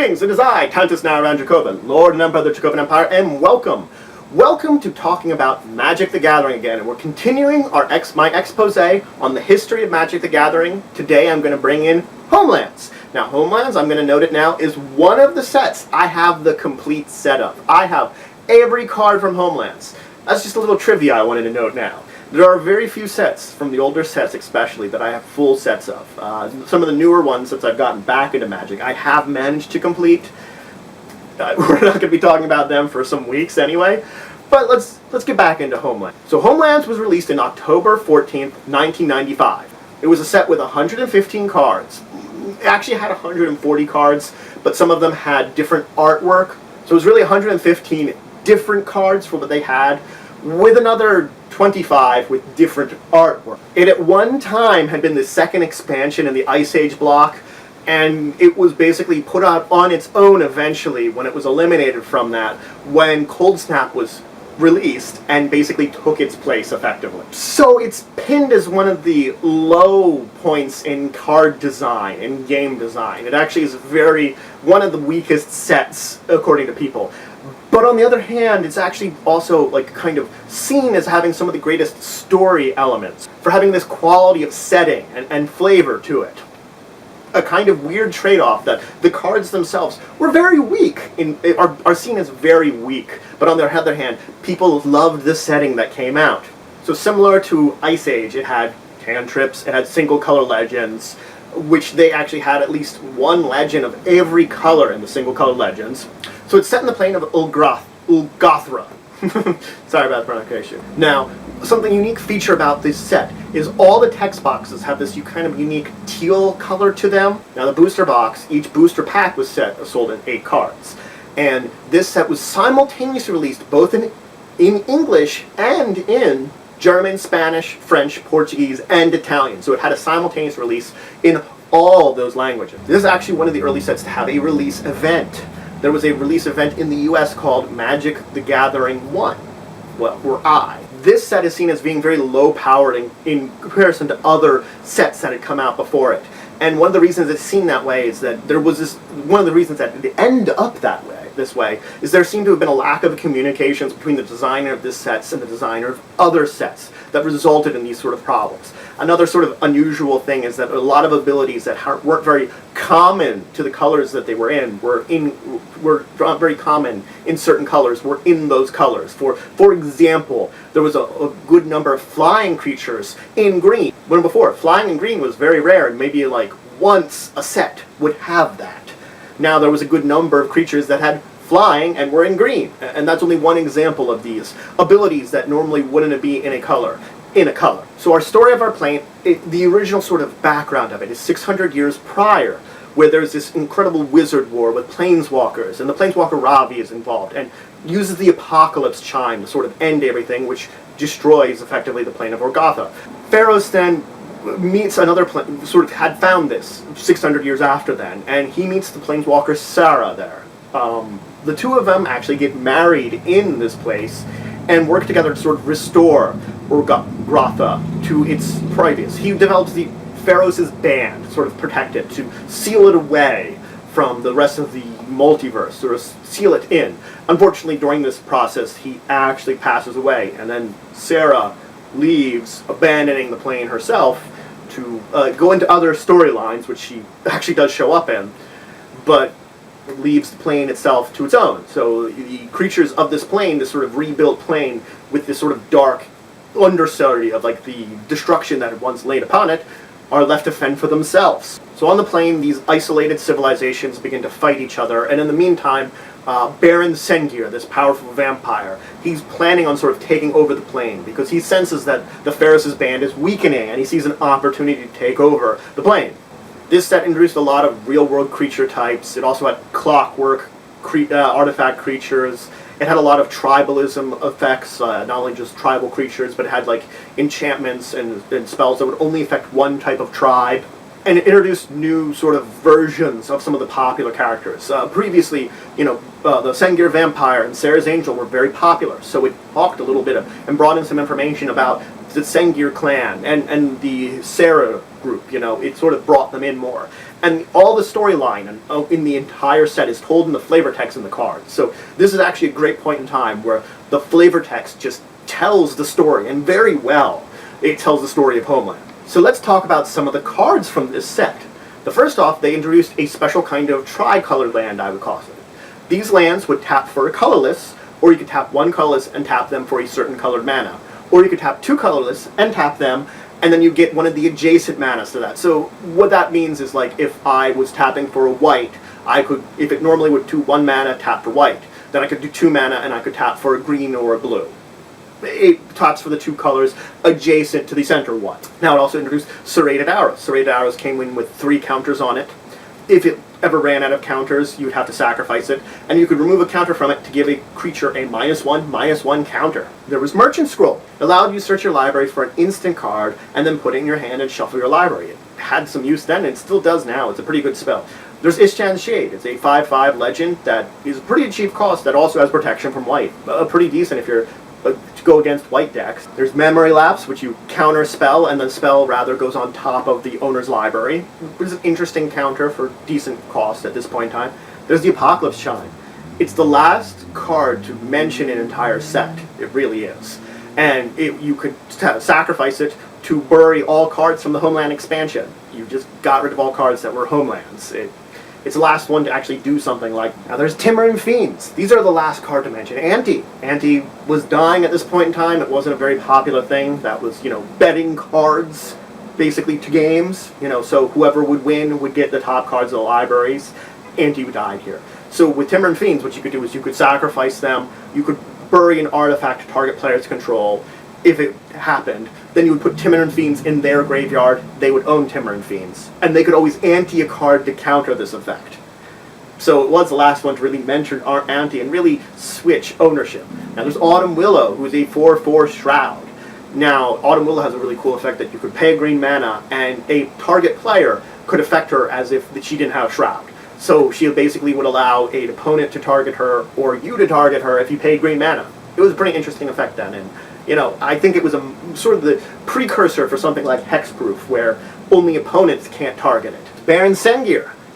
Greetings, it is I, Countess Naran Dracovin, Lord and Emperor of the Dracovin Empire, and welcome! Welcome to talking about Magic the Gathering again, and we're continuing my expose on the history of Magic the Gathering. Today I'm going to bring in Homelands. Now Homelands, I'm going to note it now, is one of the sets I have the complete set of. I have every card from Homelands. That's just a little trivia I wanted to note now. There are very few sets, from the older sets especially, that I have full sets of. Some of the newer ones, since I've gotten back into Magic, I have managed to complete. We're not going to be talking about them for some weeks anyway, but let's get back into Homelands. So Homelands was released in October 14th, 1995. It was a set with 115 cards. It actually had 140 cards, but some of them had different artwork. So it was really 115 different cards for what they had, with another 25 with different artwork. It at one time had been the second expansion in the Ice Age block, and it was basically put out on its own eventually when it was eliminated from that, when Cold Snap was released and basically took its place effectively. So it's pinned as one of the low points in card design, in game design. It actually is one of the weakest sets according to people. But on the other hand, it's actually also kind of seen as having some of the greatest story elements, for having this quality of setting and flavor to it. A kind of weird trade-off that the cards themselves were very weak, are seen as very weak, but on the other hand, people loved the setting that came out. So similar to Ice Age, it had cantrips, it had single color legends, which they actually had at least one legend of every color in the single color legends. So it's set in the plane of Ulgothra. Sorry about the pronunciation. Now, something unique feature about this set is all the text boxes have this kind of unique teal color to them. Now the booster box, each booster pack was sold in 8 cards. And this set was simultaneously released both in English and in German, Spanish, French, Portuguese, and Italian. So it had a simultaneous release in all those languages. This is actually one of the early sets to have a release event. There was a release event in the US called Magic the Gathering 1, or I. This set is seen as being very low-powered in comparison to other sets that had come out before it. And one of the reasons it's seen that way is that one of the reasons that it ended up this way, is there seemed to have been a lack of communications between the designer of this set and the designer of other sets that resulted in these sort of problems. Another sort of unusual thing is that a lot of abilities that weren't very common to the colors that they were in were very common in certain colors, were in those colors. For example, there was a good number of flying creatures in green. When before, flying in green was very rare, and maybe once a set would have that. Now there was a good number of creatures that had flying and were in green, and that's only one example of these abilities that normally wouldn't be in a color. So our story of our plane, the original sort of background of it is 600 years prior, where there's this incredible wizard war with planeswalkers, and the planeswalker Ravi is involved, and uses the apocalypse chime to sort of end everything, which destroys effectively the plane of Orgotha. Pharaohs then meets another sort of had found this 600 years after then, and he meets the planeswalker Sarah there. The two of them actually get married in this place and work together to sort of restore Orgotha to its previous. He develops the Pharaohs' band, sort of protect it, to seal it away from the rest of the multiverse, sort of seal it in. Unfortunately, during this process, he actually passes away, and then Sarah leaves, abandoning the plane herself to go into other storylines, which she actually does show up in, but leaves the plane itself to its own. So the creatures of this plane, this sort of rebuilt plane with this sort of dark understory of the destruction that had once laid upon it, are left to fend for themselves. So on the plane, these isolated civilizations begin to fight each other, and in the meantime, Berenson, this powerful vampire, he's planning on sort of taking over the plane because he senses that the Pharaohs' band is weakening, and he sees an opportunity to take over the plane. This set introduced a lot of real-world creature types. It also had clockwork artifact creatures. It had a lot of tribalism effects, not only just tribal creatures, but it had enchantments and spells that would only affect one type of tribe. And it introduced new sort of versions of some of the popular characters. Previously, the Senger vampire and Sarah's angel were very popular, so it talked a little bit and brought in some information about the Senger clan and the Sarah group. It sort of brought them in more. And all the storyline in the entire set is told in the flavor text in the cards. So this is actually a great point in time where the flavor text just tells the story, and very well it tells the story of Homeland. So let's talk about some of the cards from this set. The first off, they introduced a special kind of Tricolor Land, I would call it. These lands would tap for a colorless, or you could tap one colorless and tap them for a certain colored mana. Or you could tap two colorless and tap them, and then you get one of the adjacent manas to that. So what that means is, like, if I was tapping for a white, I could, if it normally would do 1 mana, tap for white. Then I could do 2 mana and I could tap for a green or a blue. It taps for the 2 colors adjacent to the center one. Now it also introduced serrated arrows. Serrated arrows came in with 3 counters on it. If it ever ran out of counters, you would have to sacrifice it, and you could remove a counter from it to give a creature a -1/-1 counter. There was Merchant Scroll. It allowed you to search your library for an instant card and then put it in your hand and shuffle your library. It had some use then, and it still does now. It's a pretty good spell. There's Ishtan's Shade. It's a 5/5 legend that is pretty cheap cost that also has protection from white. Pretty decent if you're to go against white decks. There's Memory Lapse, which you counter spell, and the spell rather goes on top of the owner's library. It's an interesting counter for decent cost at this point in time. There's the Apocalypse Chime. It's the last card to mention an entire set. It really is. And you could sacrifice it to bury all cards from the Homeland expansion. You just got rid of all cards that were Homelands. It's the last one to actually do something like... Now there's Timber and Fiends. These are the last card to mention. Ante. Ante was dying at this point in time. It wasn't a very popular thing. That was, betting cards, basically, to games. So whoever would win would get the top cards of the libraries. Ante died here. So with Timber and Fiends, what you could do is you could sacrifice them. You could bury an artifact to target player's control. If it happened, then you would put Timber and Fiends in their graveyard. They would own Timber and Fiends. And they could always ante a card to counter this effect. So it was the last one to really mention our ante and really switch ownership. Now there's Autumn Willow, who is a 4/4 Shroud. Now, Autumn Willow has a really cool effect that you could pay a green mana, and a target player could affect her as if she didn't have Shroud. So she basically would allow an opponent to target her, or you to target her if you paid green mana. It was a pretty interesting effect then, and I think it was a sort of the precursor for something like Hexproof, where only opponents can't target it. Berenson.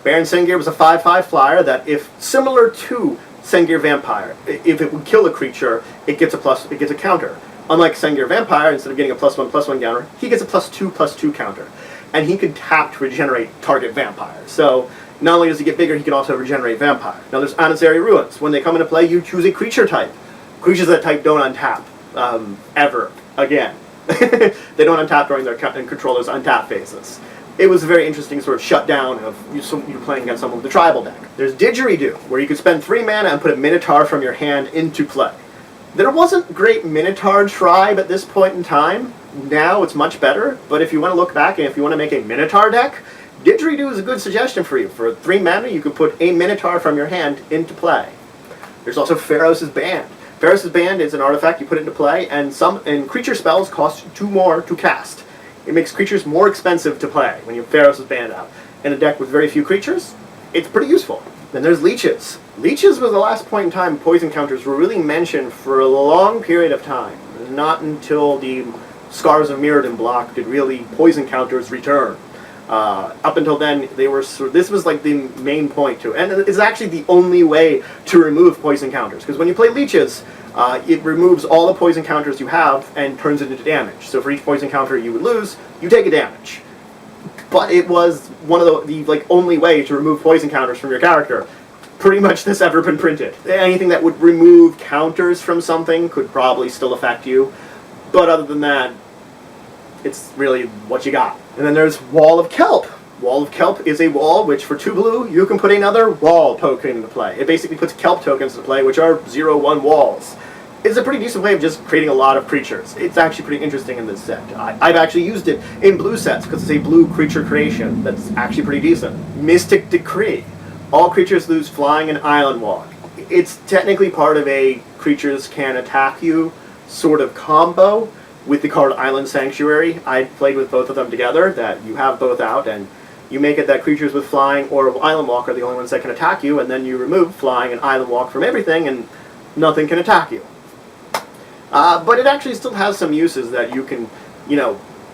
Berenson was a 5/5 flyer that, if similar to Senger Vampire, if it would kill a creature, it gets a counter. Unlike Senger Vampire, instead of getting a +1/+1 counter, he gets a +2/+2 counter. And he can tap to regenerate target vampire. So not only does he get bigger, he can also regenerate vampire. Now there's Anazari Ruins. When they come into play, you choose a creature type. Creatures that type don't untap. Ever again. They don't untap during their controller's untap phases. It was a very interesting sort of shutdown of you're playing against someone with a tribal deck. There's Didgeridoo, where you could spend 3 mana and put a Minotaur from your hand into play. There wasn't great Minotaur tribe at this point in time. Now it's much better, but if you want to look back and if you want to make a Minotaur deck, Didgeridoo is a good suggestion for you. For 3 mana, you could put a Minotaur from your hand into play. There's also Pharos' Band. Pharos' Band is an artifact you put into play, and creature spells cost 2 more to cast. It makes creatures more expensive to play when you have Pharos' Band out. In a deck with very few creatures, it's pretty useful. Then there's Leeches. Leeches was the last point in time poison counters were really mentioned for a long period of time. Not until the Scars of Mirrodin block did really poison counters return. Up until then, this was like the main point to it. And it's actually the only way to remove poison counters. Because when you play Leeches, it removes all the poison counters you have and turns it into damage. So for each poison counter you would lose, you take a damage. But it was one of the only way to remove poison counters from your character pretty much that's ever been printed. Anything that would remove counters from something could probably still affect you. But other than that, it's really what you got. And then there's Wall of Kelp. Wall of Kelp is a wall which, for 2 blue, you can put another wall token into play. It basically puts Kelp tokens into play, which are 0/1 walls. It's a pretty decent way of just creating a lot of creatures. It's actually pretty interesting in this set. I've actually used it in blue sets, because it's a blue creature creation that's actually pretty decent. Mystic Decree. All creatures lose flying and island walk. It's technically part of a creatures can attack you sort of combo with the card Island Sanctuary. I played with both of them together, that you have both out, and you make it that creatures with flying or island walk are the only ones that can attack you, and then you remove flying and island walk from everything, and nothing can attack you. But it actually still has some uses that you can,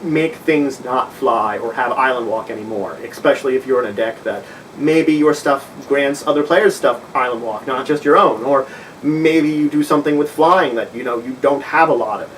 make things not fly or have island walk anymore, especially if you're in a deck that maybe your stuff grants other players' stuff island walk, not just your own, or maybe you do something with flying that you don't have a lot of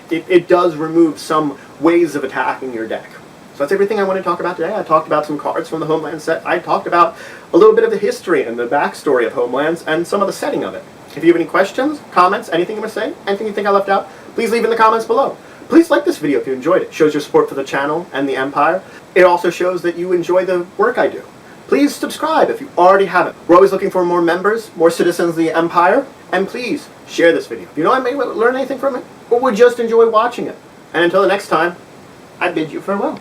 it. It does remove some ways of attacking your deck. So that's everything I want to talk about today. I talked about some cards from the Homelands set. I talked about a little bit of the history and the backstory of Homelands and some of the setting of it. If you have any questions, comments, anything you want to say, anything you think I left out, please leave in the comments below. Please like this video if you enjoyed it. It shows your support for the channel and the Empire. It also shows that you enjoy the work I do. Please subscribe if you already haven't. We're always looking for more members, more citizens of the Empire, and please share this video. If you know I may learn anything from it, or would just enjoy watching it. And until the next time, I bid you farewell.